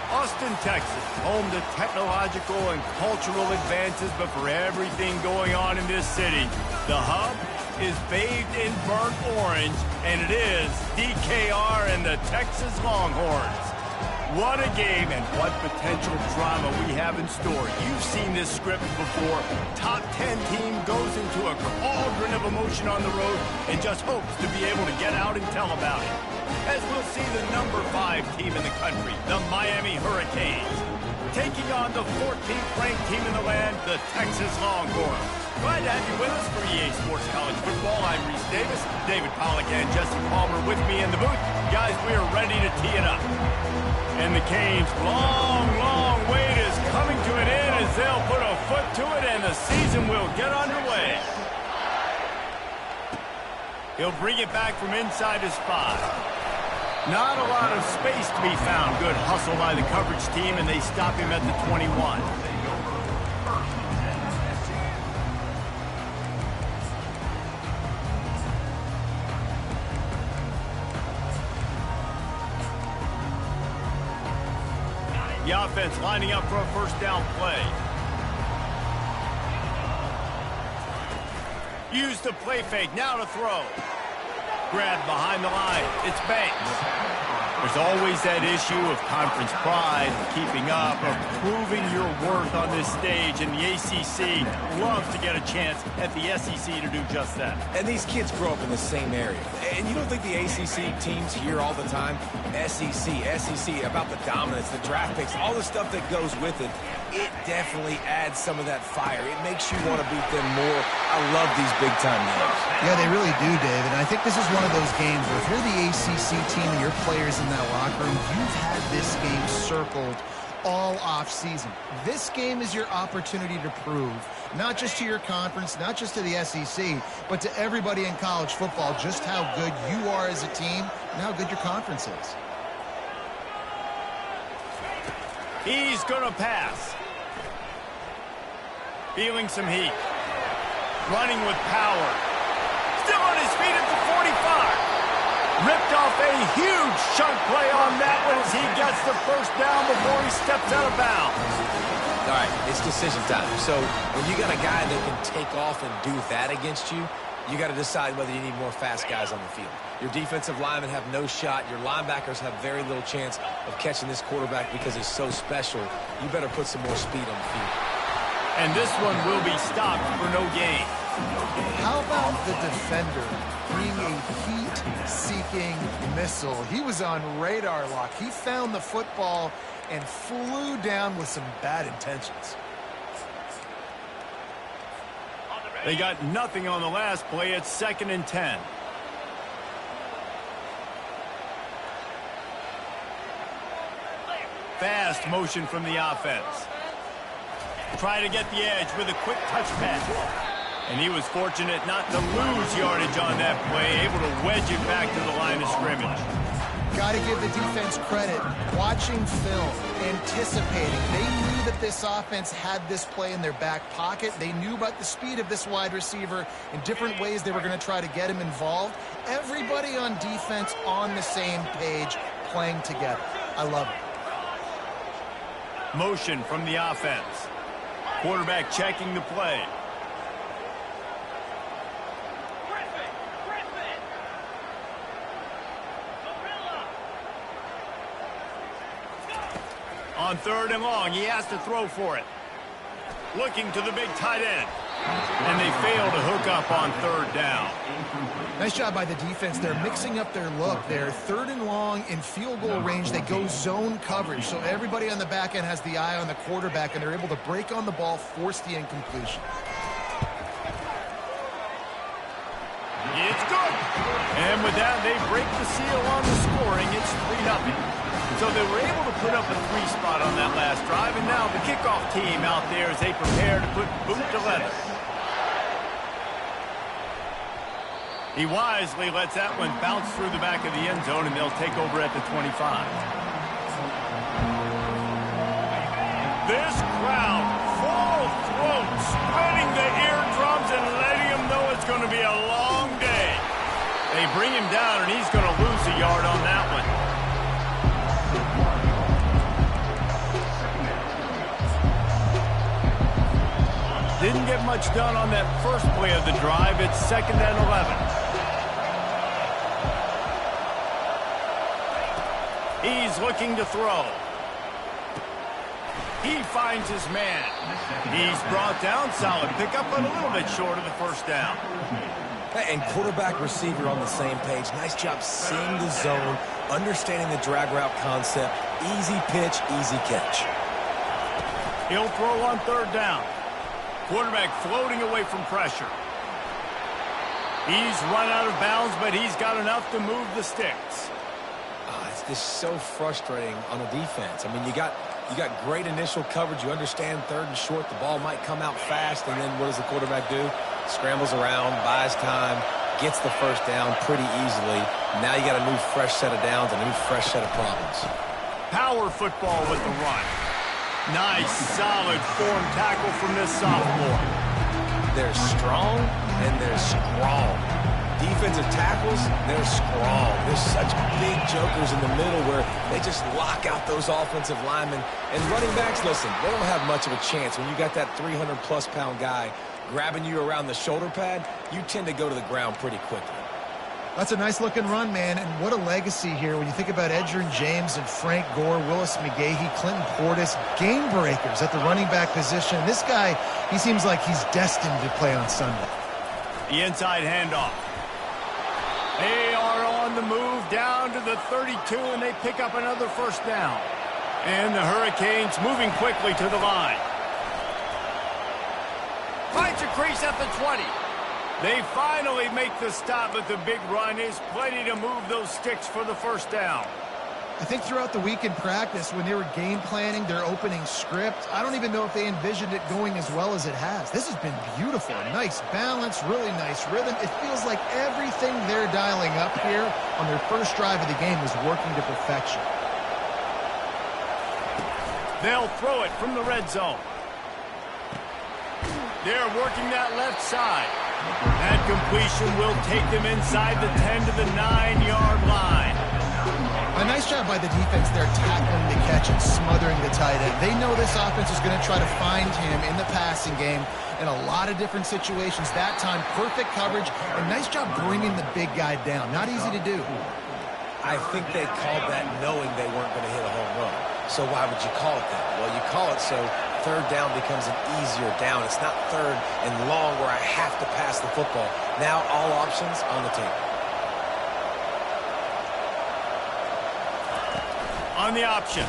Austin, Texas, home to technological and cultural advances, but for everything going on in this city, the hub is bathed in burnt orange, and it is DKR and the Texas Longhorns. What a game and what potential drama we have in store. You've seen this script before. Top 10 team goes into a cauldron of emotion on the road and just hopes to be able to get out and tell about it. As we'll see the number 5 team in the country, the Miami Hurricanes, taking on the 14th ranked team in the land, the Texas Longhorns. Glad to have you with us for EA Sports College Football. I'm Reese Davis, David Pollack and Jesse Palmer with me in the booth. Guys, we are ready to tee it up. And the Canes' long wait is coming to an end as they'll put a foot to it and the season will get underway. He'll bring it back from inside his 5. Not a lot of space to be found. Good hustle by the coverage team, and they stop him at the 21. The offense lining up for a first down play. Use the play fake, now to throw. Grab behind the line, it's Banks. There's always that issue of conference pride, keeping up, of proving your worth on this stage, and the ACC loves to get a chance at the SEC to do just that. And these kids grow up in the same area. And you don't think the ACC teams hear all the time, SEC, about the dominance, the draft picks, all the stuff that goes with it. It definitely adds some of that fire. It makes you want to beat them more. I love these big-time games. Yeah, they really do, David. And I think this is one of those games where if you're the ACC team and your players in that locker room, you've had this game circled all off-season. This game is your opportunity to prove, not just to your conference, not just to the SEC, but to everybody in college football, just how good you are as a team and how good your conference is. He's going to pass. Feeling some heat. Running with power. Still on his feet at the 45. Ripped off a huge chunk play on that one as he gets the first down before he steps out of bounds. All right, it's decision time. So when you got a guy that can take off and do that against you, you got to decide whether you need more fast guys on the field. Your defensive linemen have no shot. Your linebackers have very little chance of catching this quarterback because he's so special. You better put some more speed on the field. And this one will be stopped for no gain. How about the defender being a heat-seeking missile? He was on radar lock. He found the football and flew down with some bad intentions. They got nothing on the last play. It's 2nd and 10. Fast motion from the offense. Try to get the edge with a quick touch pass. And he was fortunate not to lose yardage on that play, able to wedge it back to the line of scrimmage. Got to give the defense credit. Watching film, anticipating. They knew that this offense had this play in their back pocket. They knew about the speed of this wide receiver and different ways they were going to try to get him involved. Everybody on defense on the same page, playing together. I love it. Motion from the offense. Quarterback checking the play. On 3rd and long, he has to throw for it. Looking to the big tight end. And they fail to hook up on 3rd down. Nice job by the defense. They're mixing up their look. They're 3rd and long in field goal range. They go zone coverage. So everybody on the back end has the eye on the quarterback, and they're able to break on the ball, force the incompletion. It's good. And with that, they break the seal on the scoring. It's 3-0. So they were able to put up a 3 spot on that last drive, and now the kickoff team out there as they prepare to put boot to leather. He wisely lets that one bounce through the back of the end zone, and they'll take over at the 25. This crowd, full throat, spreading the eardrums and letting him know it's going to be a long day. They bring him down, and he's going to lose a yard on that one. Didn't get much done on that first play of the drive. It's 2nd and 11. He's looking to throw. He finds his man. He's brought down. Solid pickup, but a little bit short of the first down. And quarterback receiver on the same page. Nice job seeing the zone, understanding the drag route concept. Easy pitch, easy catch. He'll throw on 3rd down. Quarterback floating away from pressure. He's run out of bounds, but he's got enough to move the sticks. It's just so frustrating on the defense. I mean, you got great initial coverage. You understand 3rd and short. The ball might come out fast, and then what does the quarterback do? Scrambles around, buys time, gets the first down pretty easily. Now you got a new fresh set of downs, a new fresh set of problems. Power football with the run. Nice, solid form tackle from this sophomore. They're strong, and they're strong. Defensive tackles, they're strong. There's such big jokers in the middle where they just lock out those offensive linemen. And running backs, listen, they don't have much of a chance. When you got that 300-plus pound guy grabbing you around the shoulder pad, you tend to go to the ground pretty quickly. That's a nice-looking run, man, and what a legacy here when you think about Edgerrin James and Frank Gore, Willis McGahee, Clinton Portis, game breakers at the running back position. This guy, he seems like he's destined to play on Sunday. The inside handoff. They are on the move down to the 32, and they pick up another first down. And the Hurricanes moving quickly to the line. Finds a crease at the 20. They finally make the stop, but the big run is plenty to move those sticks for the first down. I think throughout the week in practice, when they were game planning their opening script, I don't even know if they envisioned it going as well as it has. This has been beautiful. Nice balance, really nice rhythm. It feels like everything they're dialing up here on their first drive of the game is working to perfection. They'll throw it from the red zone. They're working that left side. That completion will take them inside the 10 to the 9-yard line. A nice job by the defense there tackling the catch and smothering the tight end. They know this offense is going to try to find him in the passing game in a lot of different situations. That time, perfect coverage, and nice job bringing the big guy down. Not easy to do. I think they called that knowing they weren't going to hit a home run. So why would you call it that? Well, you call it so 3rd down becomes an easier down. It's not 3rd and long where I have to pass the football. Now all options on the table. On the option.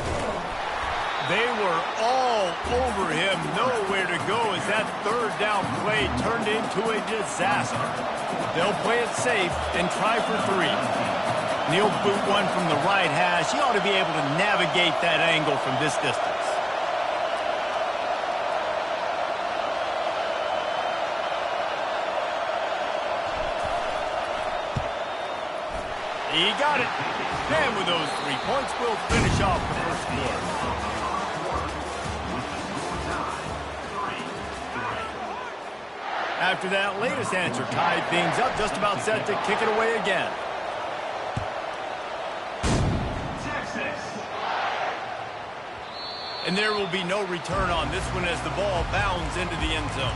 They were all over him, nowhere to go as that 3rd down play turned into a disaster. They'll play it safe and try for 3. He'll boot one from the right hash. He ought to be able to navigate that angle from this distance. He got it. And with those 3 points, we'll finish off the first quarter. After that latest answer tied things up, just about set to kick it away again. And there will be no return on this one as the ball bounds into the end zone.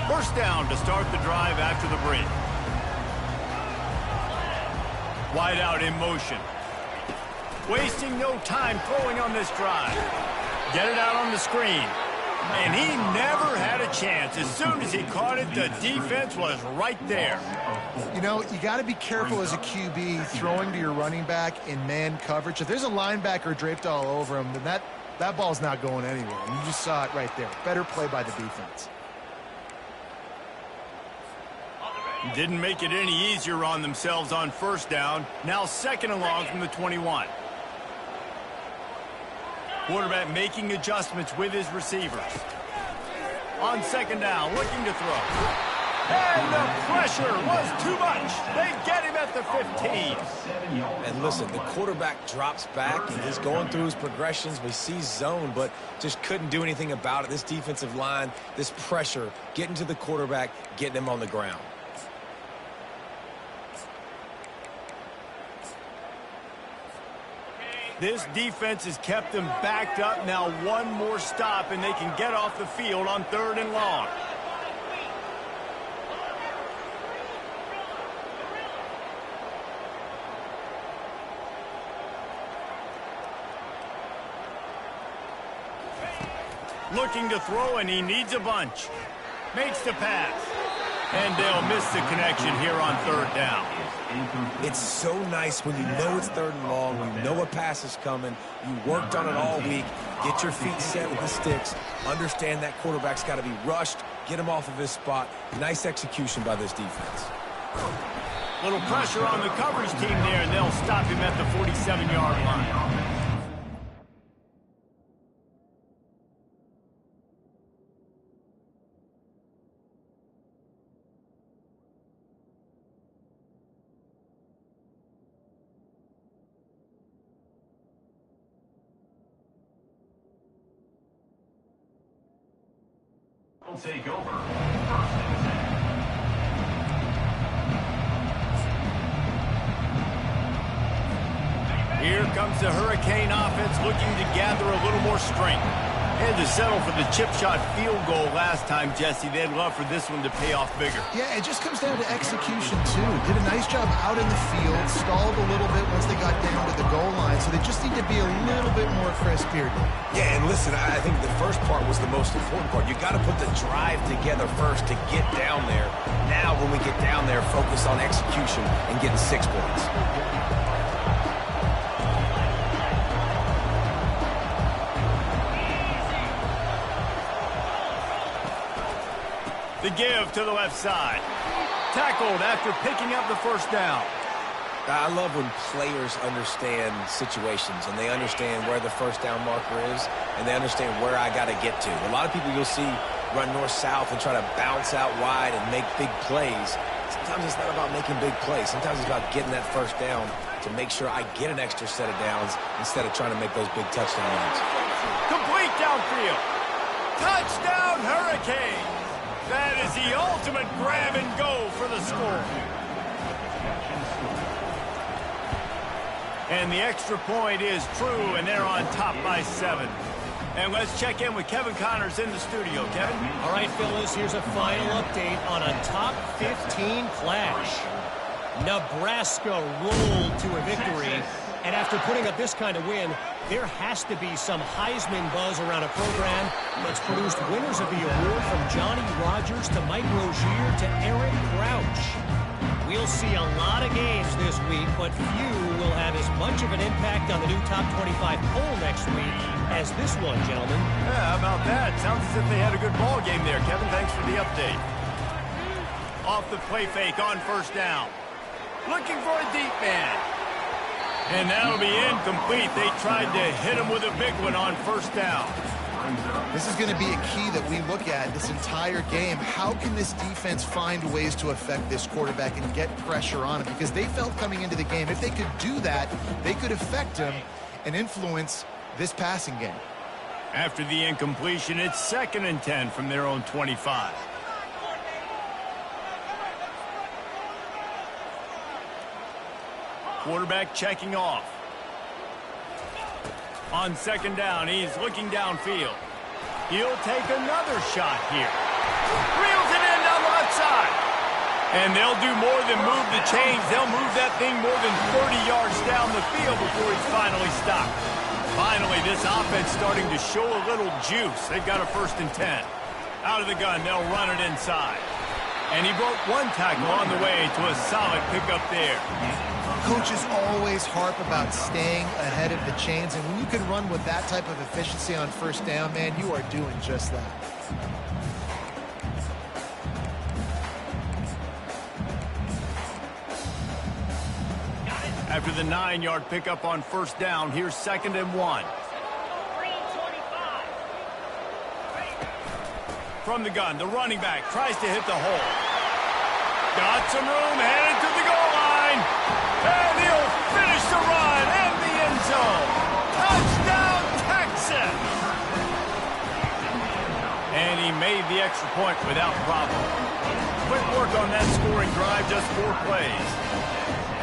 First down to start the drive after the break. Wide out in motion. Wasting no time throwing on this drive. Get it out on the screen. And he never had a chance. As soon as he caught it, the defense was right there. You know, you got to be careful as a QB throwing to your running back in man coverage. If there's a linebacker draped all over him, then that ball's not going anywhere. And you just saw it right there. Better play by the defense. Didn't make it any easier on themselves on first down. Now second and long from the 21. Quarterback making adjustments with his receivers. On second down, looking to throw. And the pressure was too much. They get him at the 15. And listen, the quarterback drops back and he's going through his progressions. We see zone, but just couldn't do anything about it. This defensive line, this pressure, getting to the quarterback, getting him on the ground. This defense has kept them backed up. Now one more stop, and they can get off the field on third and long. Looking to throw, and he needs a bunch. Makes the pass. And they'll miss the connection here on third down. It's so nice when you know it's third and long, you know a pass is coming, you worked on it all week, get your feet set with the sticks, understand that quarterback's got to be rushed, get him off of his spot. Nice execution by this defense. Little pressure on the coverage team there, and they'll stop him at the 47-yard line. Take over. First and 10. Here comes the Hurricane offense looking to gather a little more strength. Had to settle for the chip shot field goal last time, Jesse. They'd love for this one to pay off bigger. Yeah, it just comes down to execution, too. Did a nice job out in the field, stalled a little bit once they got down to the goal line, so they just need to be a little bit more crisp here. Yeah, and listen, I think the first part was the most important part. You got to put the drive together first to get down there. Now, when we get down there, focus on execution and getting 6 points. The give to the left side. Tackled after picking up the first down. I love when players understand situations and they understand where the first down marker is and they understand where I got to get to. A lot of people you'll see run north-south and try to bounce out wide and make big plays. Sometimes it's not about making big plays. Sometimes it's about getting that first down to make sure I get an extra set of downs instead of trying to make those big touchdown runs. Complete downfield. Touchdown, Hurricane. That is the ultimate grab and go for the score. And the extra point is true, and they're on top by 7. And let's check in with Kevin Connors in the studio. Kevin? All right, Phyllis, here's a final update on a top 15 clash. Nebraska rolled to a victory, and after putting up this kind of win, there has to be some Heisman buzz around a program that's produced winners of the award from Johnny Rodgers to Mike Rozier to Eric Crouch. We'll see a lot of games this week, but few will have as much of an impact on the new top 25 poll next week as this one, gentlemen. Yeah, how about that? Sounds as if they had a good ball game there, Kevin. Thanks for the update. Off the play fake on first down. Looking for a deep man. And that'll be incomplete. They tried to hit him with a big one on first down. This is going to be a key that we look at this entire game. How can this defense find ways to affect this quarterback and get pressure on him? Because they felt coming into the game, if they could do that, they could affect him and influence this passing game. After the incompletion, it's 2nd and 10 from their own 25. Quarterback checking off. On second down, he's looking downfield. He'll take another shot here. Reels it in down the left side. And they'll do more than move the chains. They'll move that thing more than 30 yards down the field before he's finally stopped. Finally, this offense starting to show a little juice. They've got a 1st and 10. Out of the gun, they'll run it inside. And he broke one tackle on the way to a solid pickup there. Coaches always harp about staying ahead of the chains, and when you can run with that type of efficiency on 1st down, man, you are doing just that. After the 9-yard pickup on 1st down, here's 2nd and 1. From the gun, the running back tries to hit the hole. Got some room, headed to the goal line. And he'll finish the run in the end zone. Touchdown, Texas! And he made the extra point without problem. Quick work on that scoring drive, just 4 plays.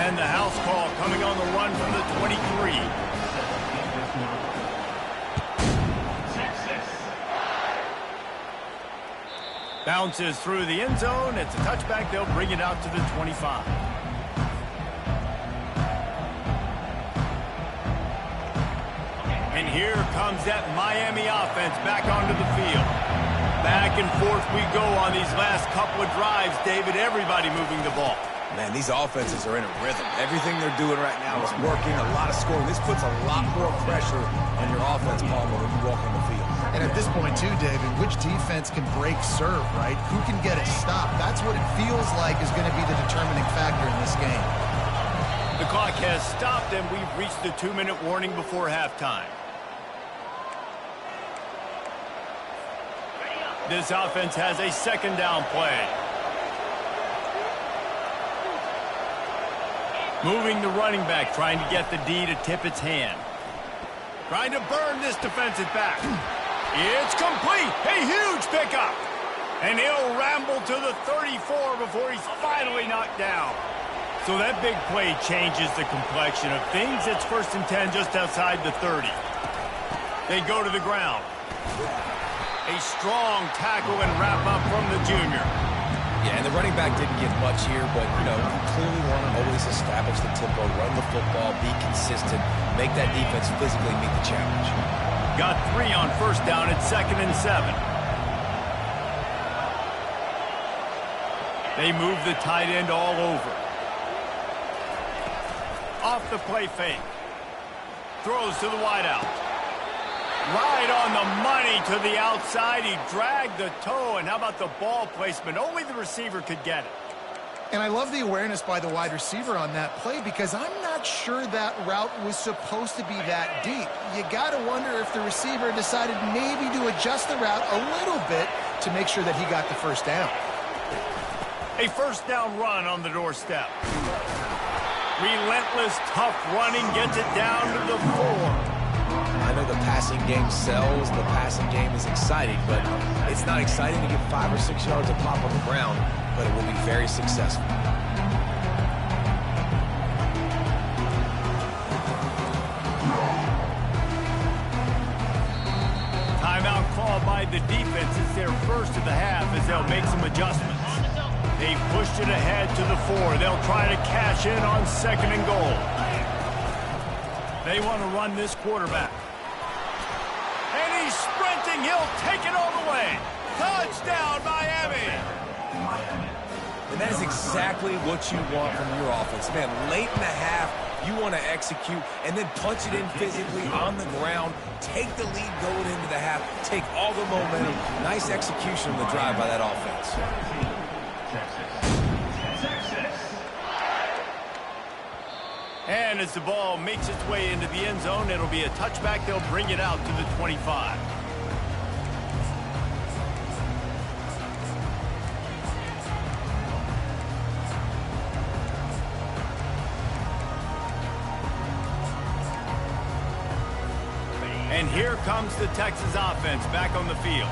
And the house call coming on the run from the 23. Bounces through the end zone. It's a touchback. They'll bring it out to the 25. And here comes that Miami offense back onto the field. Back and forth we go on these last couple of drives, David. Everybody moving the ball. Man, these offenses are in a rhythm. Everything they're doing right now is working, a lot of scoring. This puts a lot more pressure on your offense, Palmer, when you walk on the field. And at this point, too, David, which defense can break serve, right? Who can get a stop? That's what it feels like is going to be the determining factor in this game. The clock has stopped, and we've reached the 2-minute warning before halftime. This offense has a 2nd down play. Moving the running back, trying to get the D to tip its hand. Trying to burn this defensive back. It's complete. A huge pickup. And he'll ramble to the 34 before he's finally knocked down. So that big play changes the complexion of things. It's 1st and 10 just outside the 30. They go to the ground. A strong tackle and wrap up from the junior. Yeah, and the running back didn't get much here, but, you know, you clearly want to always establish the tempo, run the football, be consistent, make that defense physically meet the challenge. Got 3 on 1st down at 2nd and 7. They move the tight end all over. Off the play fake. Throws to the wideout. Right on the money to the outside. He dragged the toe, and how about the ball placement? Only the receiver could get it. And I love the awareness by the wide receiver on that play because I'm not sure that route was supposed to be that deep. You got to wonder if the receiver decided maybe to adjust the route a little bit to make sure that he got the 1st down. A 1st down run on the doorstep. Relentless, tough running gets it down to the 4. I know the passing game sells, the passing game is exciting, but it's not exciting to get 5 or 6 yards of pop on the ground, but it will be very successful. Timeout called by the defense. It's their 1st of the half as they'll make some adjustments. They pushed it ahead to the 4. They'll try to cash in on 2nd and goal. They want to run this quarterback. And he's sprinting. He'll take it all the way. Touchdown, Miami. And that is exactly what you want from your offense. Man, late in the half, you want to execute and then punch it in physically on the ground. Take the lead going into the half. Take all the momentum. Nice execution on the drive by that offense. And as the ball makes its way into the end zone, it'll be a touchback. They'll bring it out to the 25. And here comes the Texas offense back on the field.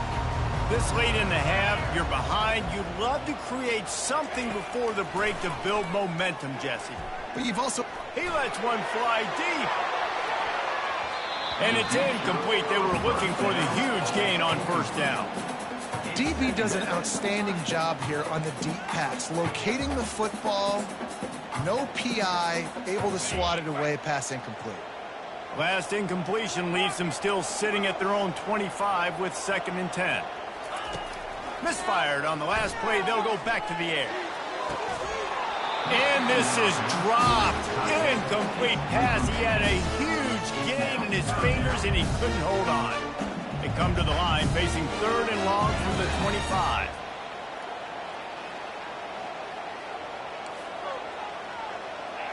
This late in the half, you're behind. You'd love to create something before the break to build momentum, Jesse. But you've also... He lets one fly deep. And it's incomplete. They were looking for the huge gain on 1st down. DB does an outstanding job here on the deep pass. Locating the football, no PI, able to swat it away, pass incomplete. Last incompletion leaves them still sitting at their own 25 with 2nd and 10. Misfired on the last play. They'll go back to the air. And this is dropped. Incomplete pass. He had a huge gain in his fingers, and he couldn't hold on. They come to the line, facing 3rd and long from the 25.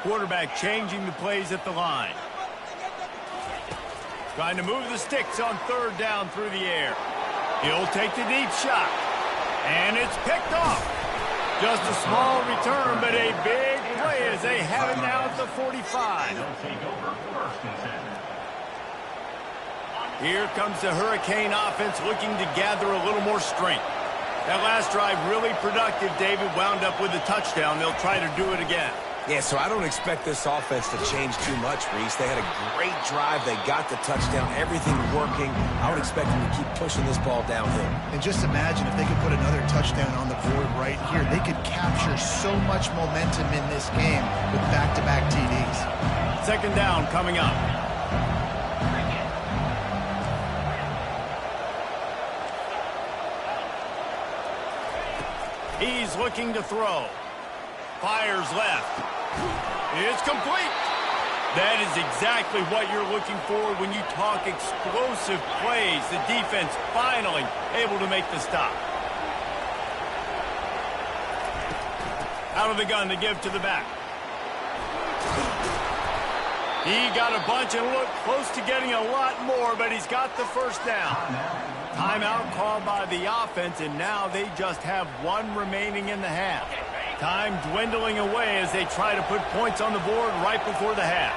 Quarterback changing the plays at the line. Trying to move the sticks on 3rd down through the air. He'll take the deep shot. And it's picked off. Just a small return, but a big play as they have it now at the 45. Here comes the Hurricane offense looking to gather a little more strength. That last drive really productive. David wound up with a touchdown. They'll try to do it again. Yeah, so I don't expect this offense to change too much, Reese. They had a great drive. They got the touchdown. Everything working. I would expect them to keep pushing this ball downhill. And just imagine if they could put another touchdown on the board right here. They could capture so much momentum in this game with back-to-back TDs. 2nd down coming up. He's looking to throw. Fires left. It's complete. That is exactly what you're looking for when you talk explosive plays. The defense finally able to make the stop. Out of the gun to give to the back. He got a bunch and looked close to getting a lot more, but he's got the 1st down. Timeout called by the offense, and now they just have 1 remaining in the half. Time dwindling away as they try to put points on the board right before the half.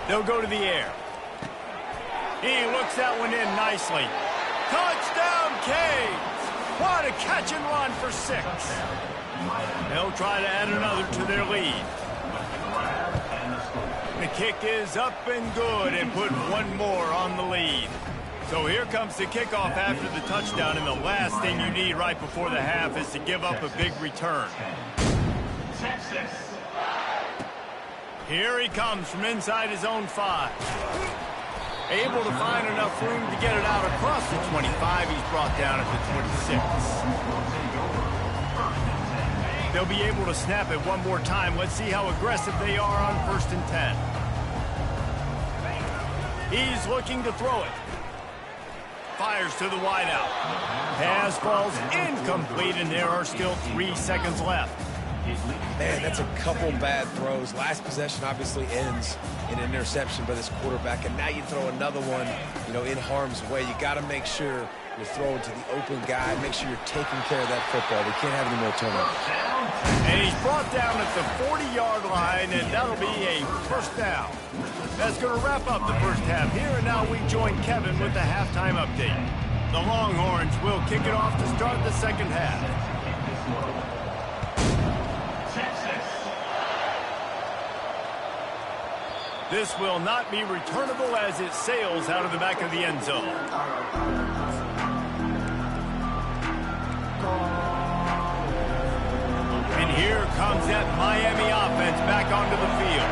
They'll go to the air. He looks that one in nicely. Touchdown, Canes! What a catch and run for 6. They'll try to add another to their lead. The kick is up and good and put 1 more on the lead. So here comes the kickoff after the touchdown, and the last thing you need right before the half is to give up a big return. Here he comes from inside his own 5. Able to find enough room to get it out across the 25. He's brought down at the 26. They'll be able to snap it one more time. Let's see how aggressive they are on 1st and 10. He's looking to throw it. Fires to the wideout. Pass falls incomplete, and there are still 3 seconds left. Man, that's a couple bad throws. Last possession obviously ends in an interception by this quarterback, and now you throw another one, in harm's way. You got to make sure you're throwing to the open guy. Make sure you're taking care of that football. We can't have any more turnovers. And he's brought down at the 40-yard line, and that'll be a 1st down. That's going to wrap up the 1st half. Here and now we join Kevin with the halftime update. The Longhorns will kick it off to start the 2nd half. This will not be returnable as it sails out of the back of the end zone. And here comes that Miami offense back onto the field.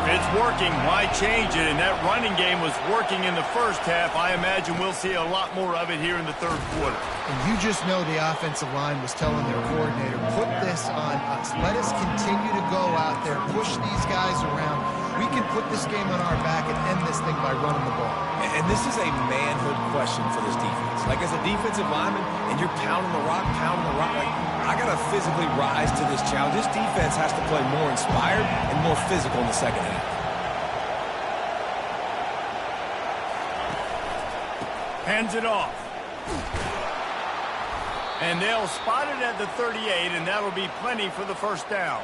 If it's working, why change it? And that running game was working in the 1st half. I imagine we'll see a lot more of it here in the 3rd quarter. And you just know the offensive line was telling their coordinator, put this on us. Let us continue to go out there, push these guys around. We can put this game on our back and end this thing by running the ball. And this is a manhood question for this defense. Like, as a defensive lineman, and you're pounding the rock, like, I got to physically rise to this challenge. This defense has to play more inspired and more physical in the 2nd half. Hands it off. And they'll spot it at the 38, and that'll be plenty for the 1st down.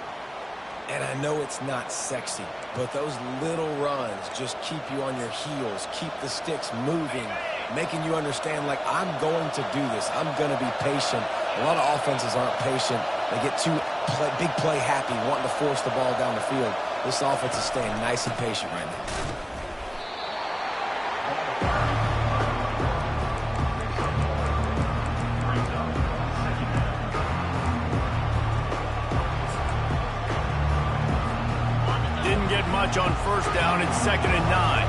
And I know it's not sexy, but those little runs just keep you on your heels, keep the sticks moving, making you understand, like, I'm going to do this. I'm going to be patient. A lot of offenses aren't patient. They get too big play happy, wanting to force the ball down the field. This offense is staying nice and patient right now. much on first down and 2nd and 9.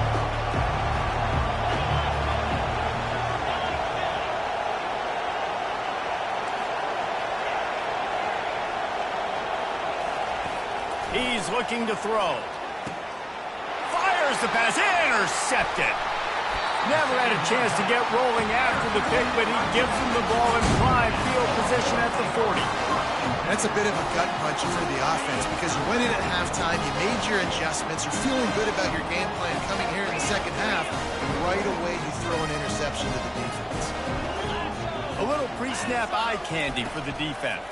He's looking to throw. Fires the pass. Intercepted. Never had a chance to get rolling after the pick, but he gives him the ball in prime field position at the 40. That's a bit of a gut punch for the offense because you went in at halftime, you made your adjustments, you're feeling good about your game plan coming here in the second half, and right away you throw an interception to the defense. A little pre-snap eye candy for the defense.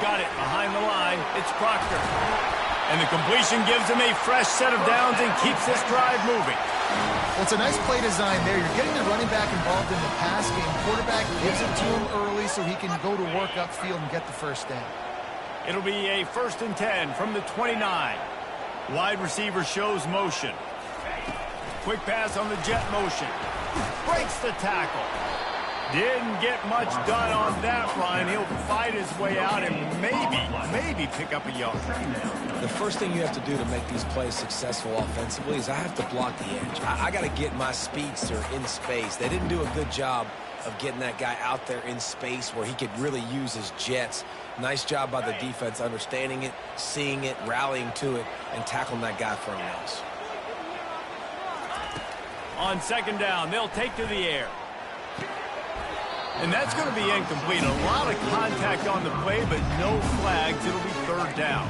Got it behind the line. It's Proctor. And the completion gives him a fresh set of downs and keeps this drive moving. Well, it's a nice play design there. You're getting the running back involved in the pass game. Quarterback gives it to him early so he can go to work upfield and get the first down. It'll be a 1st and 10 from the 29. Wide receiver shows motion. Quick pass on the jet motion. Breaks the tackle. Didn't get much done on that run. He'll fight his way out and maybe pick up a yard. The first thing you have to do to make these plays successful offensively is I have to block the edge. I got to get my speedster in space. They didn't do a good job of getting that guy out there in space where he could really use his jets. Nice job by the defense understanding it, seeing it, rallying to it, and tackling that guy for a loss. On 2nd down, they'll take to the air. And that's going to be incomplete. A lot of contact on the play, but no flags. It'll be 3rd down.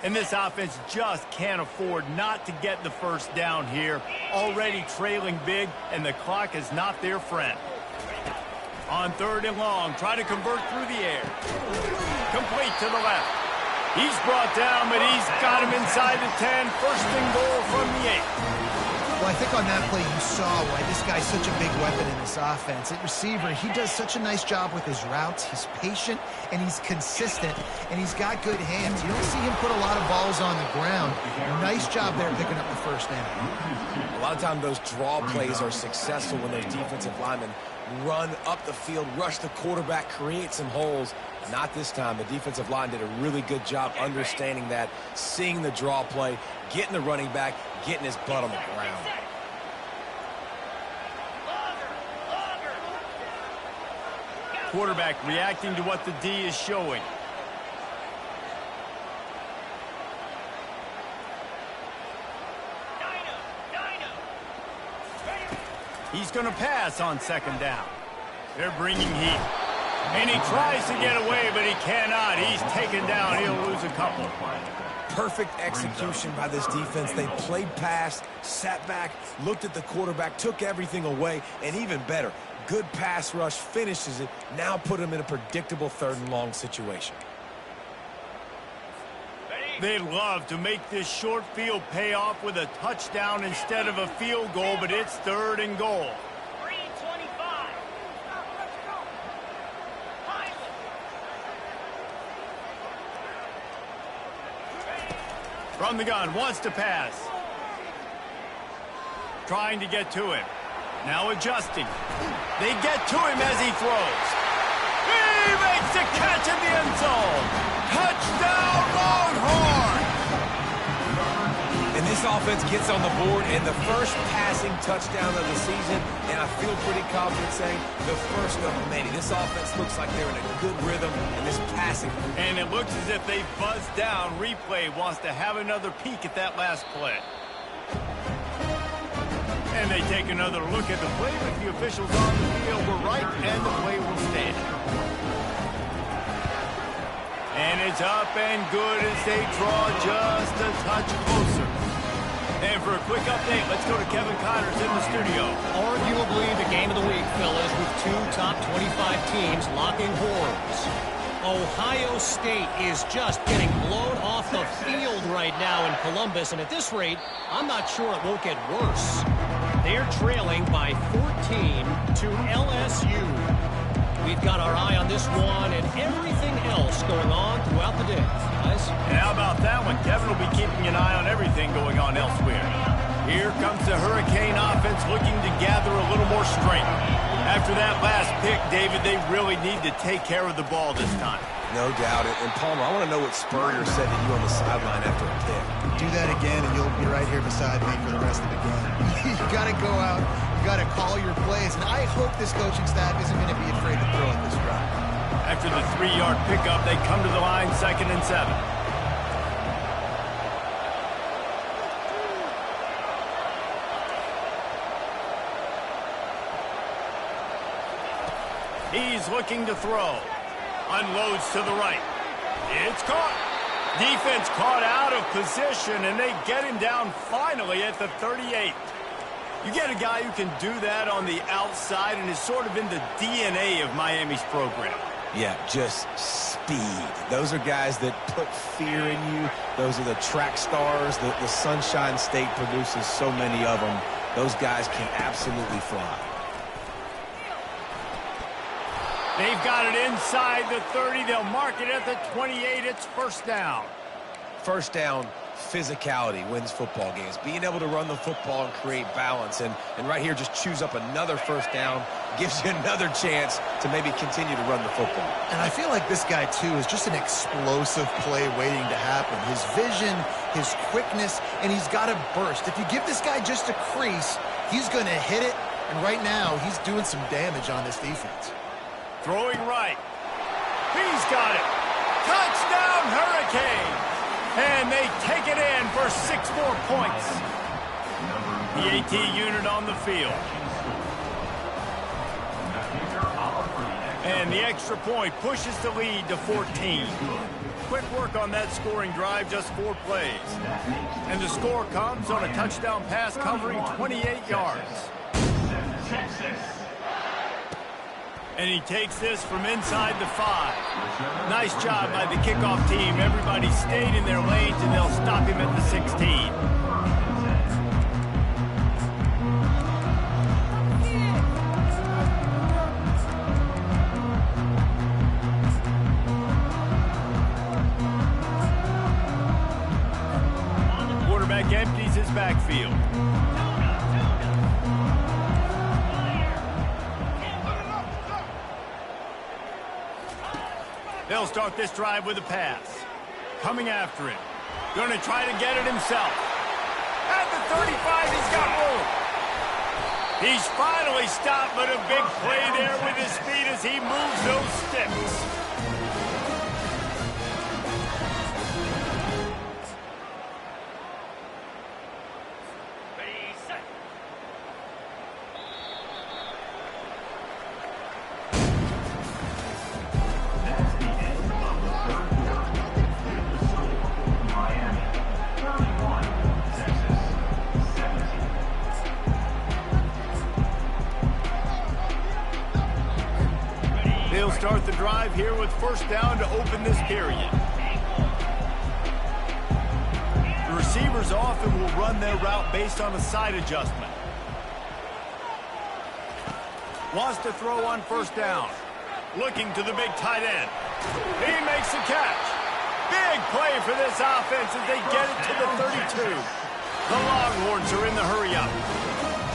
And this offense just can't afford not to get the first down here. Already trailing big, and the clock is not their friend. On 3rd and long, try to convert through the air. Complete to the left. He's brought down, but he's got him inside the 10. 1st and goal from the 8. Well, I think on that play you saw why this guy's such a big weapon in this offense. At receiver, he does such a nice job with his routes. He's patient, and he's consistent, and he's got good hands. You don't see him put a lot of balls on the ground. Nice job there picking up the first down. A lot of times those draw plays are successful when those defensive linemen run up the field, rush the quarterback, create some holes. Not this time. The defensive line did a really good job understanding that, seeing the draw play, getting the running back, getting his butt on the ground. Quarterback reacting to what the D is showing. He's going to pass on 2nd down. They're bringing heat. And he tries to get away, but he cannot. He's taken down. He'll lose a couple. Perfect execution by this defense. They played pass, sat back, looked at the quarterback, took everything away, and even better, good pass rush, finishes it, now put him in a predictable 3rd and long situation. They'd love to make this short field pay off with a touchdown instead of a field goal, but it's 3rd and goal. From the gun, wants to pass. Trying to get to him. Now adjusting. They get to him as he throws. He makes the catch in the end zone. Touchdown, Longhorn! And this offense gets on the board and the first passing touchdown of the season, and I feel pretty confident saying the first of many. This offense looks like they're in a good rhythm, and this passing. And it looks as if they buzzed down. Replay wants to have another peek at that last play. And they take another look at the play, but the officials on the field were right, and the play will stand. And it's up and good as they draw just a touch closer. And for a quick update, let's go to Kevin Connors in the studio. Arguably the game of the week, fellas, with 2 top 25 teams locking horns. Ohio State is just getting blown off the field right now in Columbus, and at this rate, I'm not sure it won't get worse. They're trailing by 14 to LSU. We've got our eye on this one and everything else going on throughout the day, guys. And how about that one? Kevin will be keeping an eye on everything going on elsewhere. Here comes the Hurricane offense looking to gather a little more strength. After that last pick, David, they really need to take care of the ball this time. No doubt. And Palmer, I want to know what Spurrier said to you on the sideline after a pick. Do that again, and you'll be right here beside me for the rest of the game. You got to go out. You got to call your plays. And I hope this coaching staff isn't going to be afraid to throw at this drive. After the 3-yard pickup, they come to the line 2nd and 7. He's looking to throw. Unloads to the right. It's caught. Defense caught out of position, and they get him down finally at the 38. You get a guy who can do that on the outside, and is sort of in the DNA of Miami's program. Yeah, just speed. Those are guys that put fear in you. Those are the track stars. The Sunshine State produces so many of them. Those guys can absolutely fly. They've got it inside the 30. They'll mark it at the 28. It's first down. First down, physicality wins football games. Being able to run the football and create balance. And right here, just choose up another first down. Gives you another chance to maybe continue to run the football. And I feel like this guy, too, is just an explosive play waiting to happen. His vision, his quickness, and he's got a burst. If you give this guy just a crease, he's going to hit it. And right now, he's doing some damage on this defense. Throwing right. He's got it. Touchdown, Hurricane. And they take it in for 6 more points. The AT unit on the field. And the extra point pushes the lead to 14. Quick work on that scoring drive, just 4 plays. And the score comes on a touchdown pass covering 28 yards. And he takes this from inside the 5. Nice job by the kickoff team. Everybody stayed in their lanes, and they'll stop him at the 16. Quarterback empties his backfield. They'll start this drive with a pass. Coming after him. Going to try to get it himself. At the 35, he's got room. He's finally stopped, but a big play there with his speed as he moves those sticks. They'll start the drive here with first down to open this period. The receivers often will run their route based on a side adjustment. Wants to throw on first down. Looking to the big tight end. He makes the catch. Big play for this offense as they get it to the 32. The Longhorns are in the hurry-up.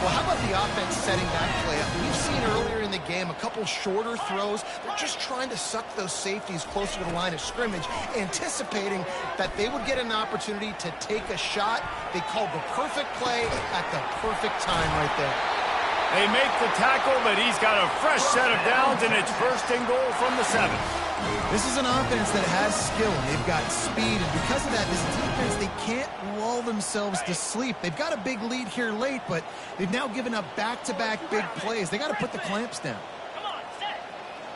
Well, how about the offense setting that play up? We've seen earlier in the game a couple shorter throws. They're just trying to suck those safeties closer to the line of scrimmage, anticipating that they would get an opportunity to take a shot. They called the perfect play at the perfect time right there. They make the tackle, but he's got a fresh set of downs, and it's first and goal from the 7. This is an offense that has skill, and they've got speed, and because of that, this defense, they can't lull themselves to sleep. They've got a big lead here late, but they've now given up back-to-back big plays. They got to put the clamps down. Come on, set.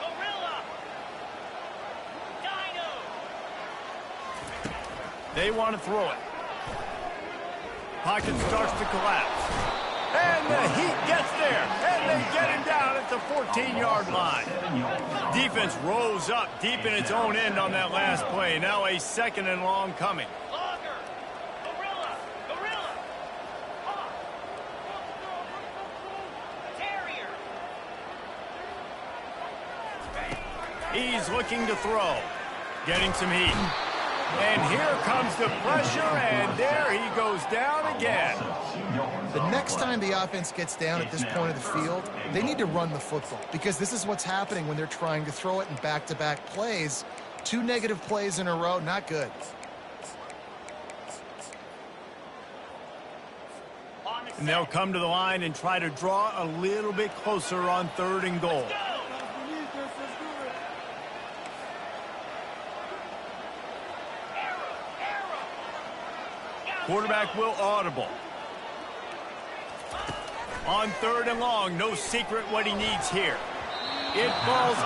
Gorilla. Dino. They want to throw it. Pocket starts to collapse. And the heat gets there, and they get him down at the 14-yard line. Defense rose up deep in its own end on that last play. Now a second and long coming. Longer. Gorilla. Hawk. Terrier. He's looking to throw. Getting some heat. And here comes the pressure, and there he goes down again. The next time the offense gets down at this point of the field, they need to run the football, because this is what's happening when they're trying to throw it in back-to-back plays. 2 negative plays in a row, not good. And they'll come to the line and try to draw a little bit closer on 3rd and goal. Quarterback will audible. On 3rd and long, no secret what he needs here. It falls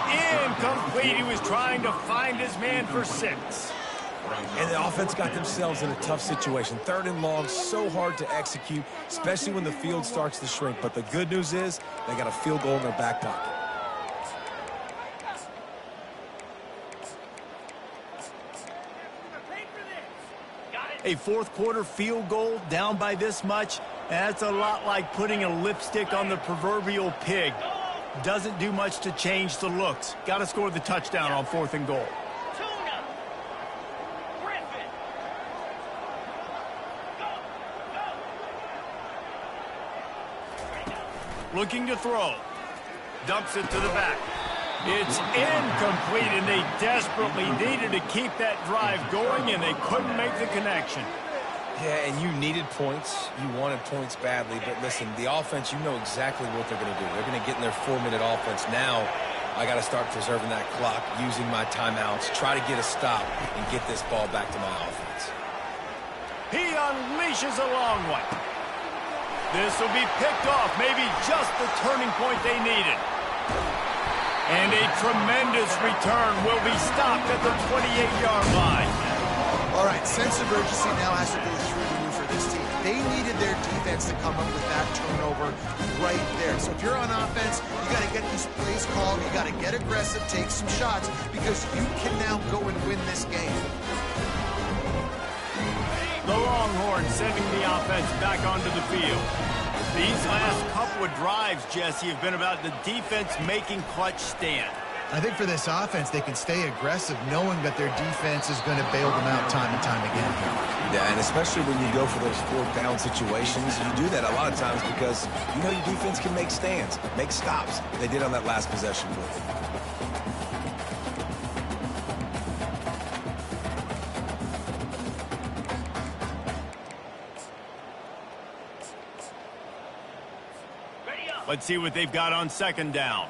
incomplete. He was trying to find his man for 6. And the offense got themselves in a tough situation. 3rd and long, so hard to execute, especially when the field starts to shrink. But the good news is they got a field goal in their back pocket. A 4th quarter field goal down by this much, that's a lot like putting a lipstick on the proverbial pig. Doesn't do much to change the looks. Got to score the touchdown on 4th and goal. Looking to throw. Dumps it to the back. It's incomplete, and they desperately needed to keep that drive going, and they couldn't make the connection. Yeah, and you needed points. You wanted points badly. But listen, the offense, you know exactly what they're going to do. They're going to get in their 4-minute offense. Now, I got to start preserving that clock, using my timeouts, try to get a stop, and get this ball back to my offense. He unleashes a long one. This will be picked off, maybe just the turning point they needed. And a tremendous return will be stopped at the 28-yard line. All right, sense of urgency now has to go through the roof for this team. They needed their defense to come up with that turnover right there. So if you're on offense, you got to get these plays called. You got to get aggressive, take some shots, because you can now go and win this game. The Longhorns sending the offense back onto the field. These last couple of drives, Jesse, have been about the defense making clutch stand. I think for this offense, they can stay aggressive knowing that their defense is going to bail them out time and time again. Yeah, and especially when you go for those 4th down situations, you do that a lot of times because you know your defense can make stands, make stops. They did on that last possession play. Let's see what they've got on 2nd down.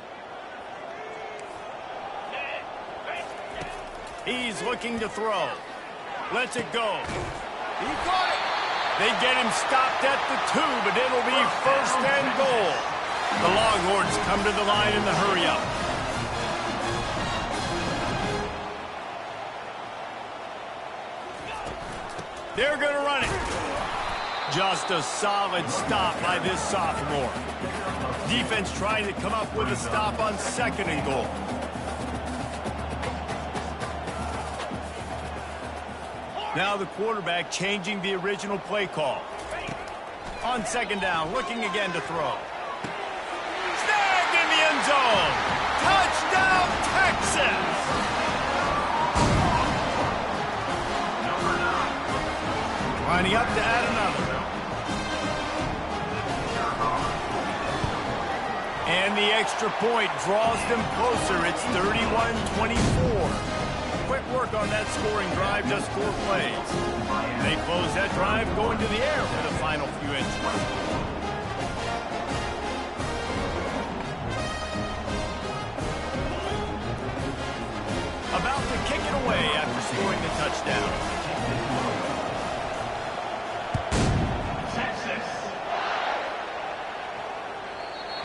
He's looking to throw. Lets it go. He got it. They get him stopped at the 2, but it'll be 1st and goal. The Longhorns come to the line in the hurry-up. They're going to run it. Just a solid stop by this sophomore. Defense trying to come up with a stop on 2nd and goal. Now the quarterback changing the original play call. On 2nd down, looking again to throw. Snagged in the end zone. Touchdown, Texas! Lining up to add another. And the extra point draws them closer. It's 31-24. Quick work on that scoring drive, just 4 plays. They close that drive going to the air for the final few inches. About to kick it away after scoring the touchdown.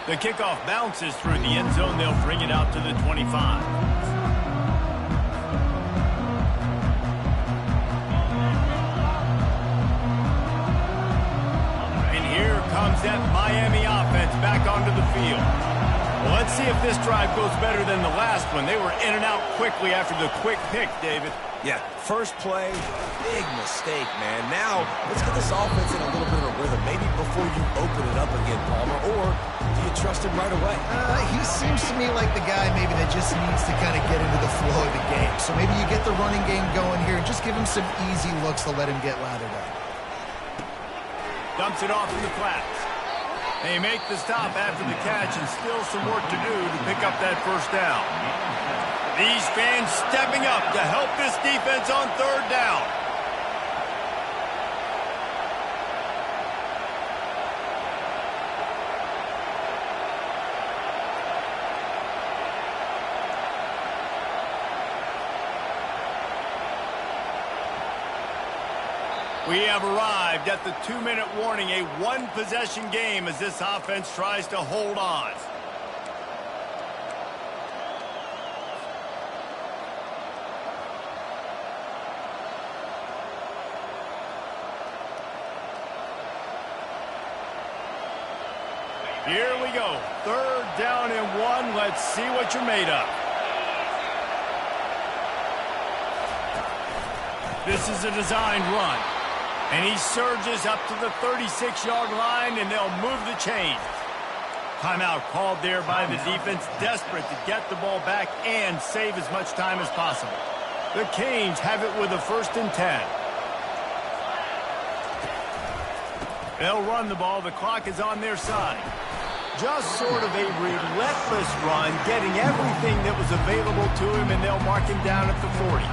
The kickoff bounces through the end zone. They'll bring it out to the 25. Comes that Miami offense back onto the field. Well, let's see if this drive goes better than the last one. They were in and out quickly after the quick pick, David. Yeah, first play, big mistake, man. Now, let's get this offense in a little bit of a with him, maybe before you open it up again, Palmer, or do you trust him right away? He seems to me like the guy maybe that just needs to kind of get into the flow of the game. So maybe you get the running game going here and just give him some easy looks to let him get lathered up. Dumps it off in the flats. They make the stop after the catch and still some work to do to pick up that first down. These fans stepping up to help this defense on third down. We have arrived at the 2-minute warning, a one-possession game as this offense tries to hold on. Here we go. Third down and 1. Let's see what you're made of. This is a designed run. And he surges up to the 36-yard line, and they'll move the chains. Timeout called there by the defense, desperate to get the ball back and save as much time as possible. The Canes have it with a 1st and 10. They'll run the ball. The clock is on their side. Just sort of a relentless run, getting everything that was available to him, and they'll mark him down at the 40.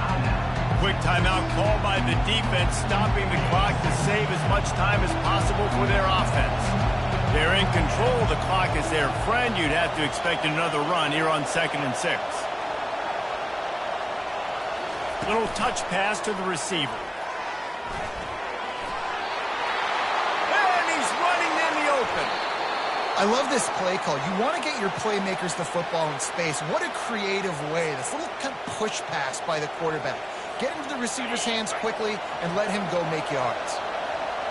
Quick timeout called by the defense, stopping the clock to save as much time as possible for their offense. They're in control. The clock is their friend. You'd have to expect another run here on 2nd and 6. Little touch pass to the receiver. And he's running in the open. I love this play call. You want to get your playmakers the football in space. What a creative way. This little kind of push pass by the quarterback. Get into the receiver's hands quickly and let him go make yards.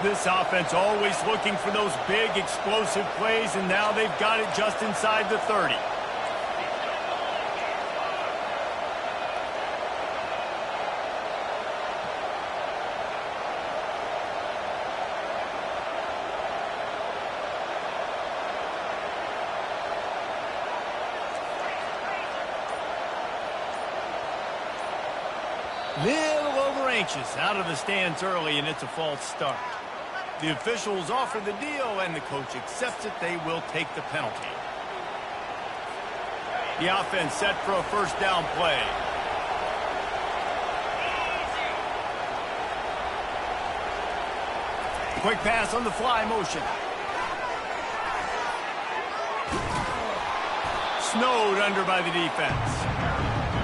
This offense always looking for those big, explosive plays, and now they've got it just inside the 30. Little over anxious, out of the stands early, and it's a false start. The officials offer the deal, and the coach accepts it. They will take the penalty. The offense set for a 1st down play. Quick pass on the fly motion. Snowed under by the defense.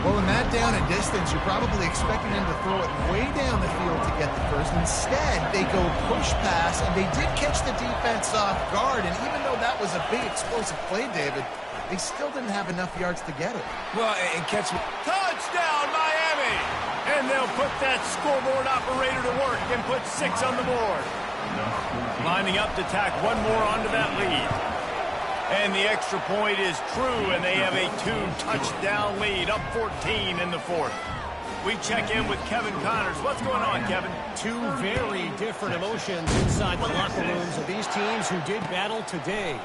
Well, in that down and distance, you're probably expecting them to throw it way down the field to get the first. Instead, they go push pass, and they did catch the defense off guard. And even though that was a big explosive play, David, they still didn't have enough yards to get it. Well, and catch me. Touchdown, Miami! And they'll put that scoreboard operator to work and put 6 on the board. Lining up to tack one more onto that lead. And the extra point is true, and they have a 2-touchdown lead, up 14 in the 4th. We check in with Kevin Connors. What's going on, Kevin? Two very different emotions inside the locker rooms of these teams who did battle today.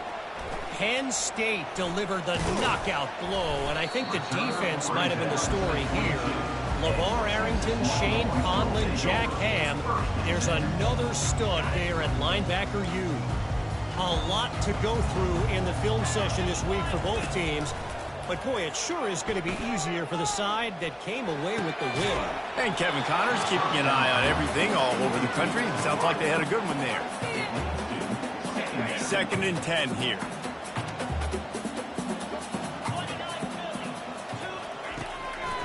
Penn State delivered the knockout blow, and I think the defense might have been the story here. LeVar Arrington, Shane Conlon, Jack Ham. There's another stud there at linebacker U. A lot to go through in the film session this week for both teams. But, boy, it sure is going to be easier for the side that came away with the win. And Kevin Connors keeping an eye on everything all over the country. Sounds like they had a good one there. 2nd and 10 here.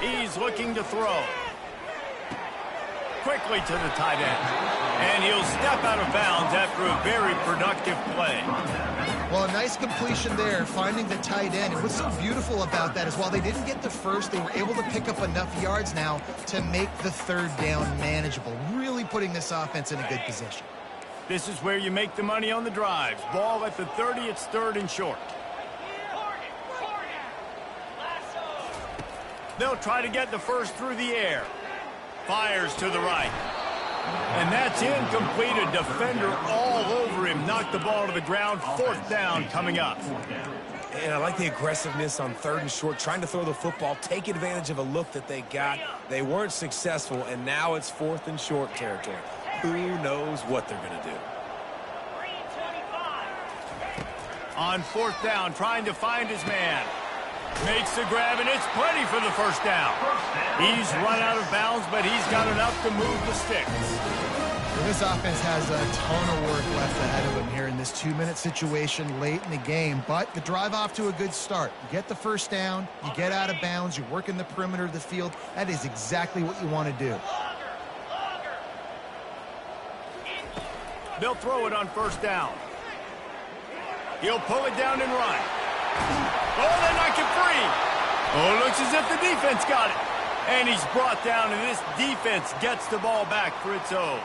He's looking to throw. Quickly to the tight end. And he'll step out of bounds after a very productive play. Well, a nice completion there, finding the tight end. And what's so beautiful about that is while they didn't get the first, they were able to pick up enough yards now to make the 3rd down manageable, really putting this offense in a good position. This is where you make the money on the drives. Ball at the 30, it's 3rd and short. They'll try to get the first through the air. Fires to the right. And that's incomplete. A defender all over him. Knocked the ball to the ground. 4th down coming up. And I like the aggressiveness on 3rd and short, trying to throw the football, take advantage of a look that they got. They weren't successful, and now it's 4th and short territory. Who knows what they're going to do? On 4th down, trying to find his man. Makes the grab, and it's plenty for the 1st down. He's run out of bounds, but he's got enough to move the sticks. Well, this offense has a ton of work left ahead of them here in this 2-minute situation late in the game, but the drive off to a good start. You get the 1st down, you get out of bounds, you work in the perimeter of the field. That is exactly what you want to do. They'll throw it on 1st down. He'll pull it down and run. Oh, they knock it free. Oh, looks as if the defense got it. And he's brought down, and this defense gets the ball back for its own.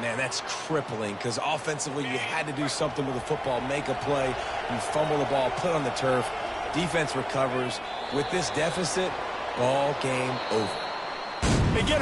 Man, that's crippling because offensively you had to do something with the football, make a play. You fumble the ball, put on the turf. Defense recovers. With this deficit, ball game over. They get